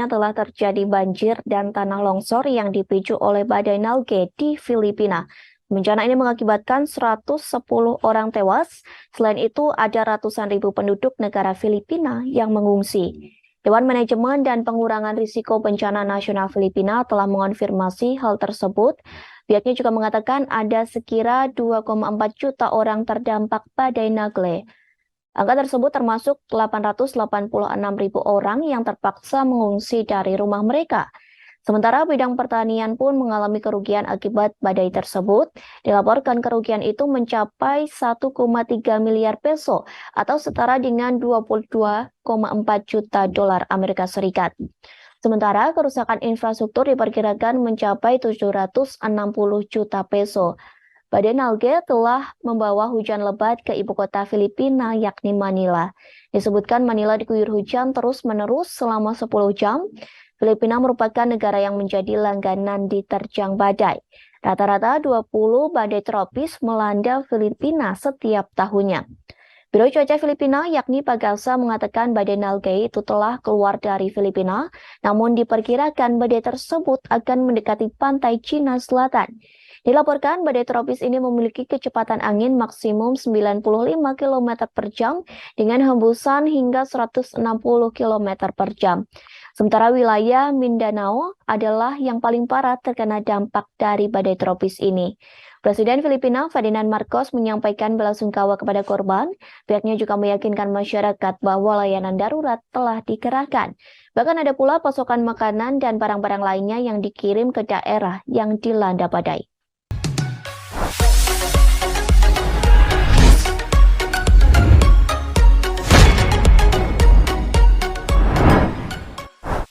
sebelumnya telah terjadi banjir dan tanah longsor yang dipicu oleh badai Nalgae di Filipina. Bencana ini mengakibatkan 110 orang tewas. Selain itu, ada ratusan ribu penduduk negara Filipina yang mengungsi. Dewan Manajemen dan Pengurangan Risiko Bencana Nasional Filipina telah mengonfirmasi hal tersebut. Pihaknya juga mengatakan ada sekira 2,4 juta orang terdampak badai Nalgae. Angka tersebut termasuk 886.000 orang yang terpaksa mengungsi dari rumah mereka. Sementara bidang pertanian pun mengalami kerugian akibat badai tersebut. Dilaporkan kerugian itu mencapai 1,3 miliar peso atau setara dengan 22,4 juta dolar Amerika Serikat. Sementara kerusakan infrastruktur diperkirakan mencapai 760 juta peso. Badai Nalgae telah membawa hujan lebat ke ibu kota Filipina yakni Manila. Disebutkan Manila diguyur hujan terus-menerus selama 10 jam. Filipina merupakan negara yang menjadi langganan diterjang badai. Rata-rata 20 badai tropis melanda Filipina setiap tahunnya. Biro Cuaca Filipina yakni Pagasa mengatakan badai Nalgae itu telah keluar dari Filipina, namun diperkirakan badai tersebut akan mendekati pantai Cina Selatan. Dilaporkan badai tropis ini memiliki kecepatan angin maksimum 95 km per jam dengan hembusan hingga 160 km per jam. Sementara wilayah Mindanao adalah yang paling parah terkena dampak dari badai tropis ini. Presiden Filipina Ferdinand Marcos menyampaikan belasungkawa kepada korban. Pihaknya juga meyakinkan masyarakat bahwa layanan darurat telah dikerahkan. Bahkan ada pula pasokan makanan dan barang-barang lainnya yang dikirim ke daerah yang dilanda badai.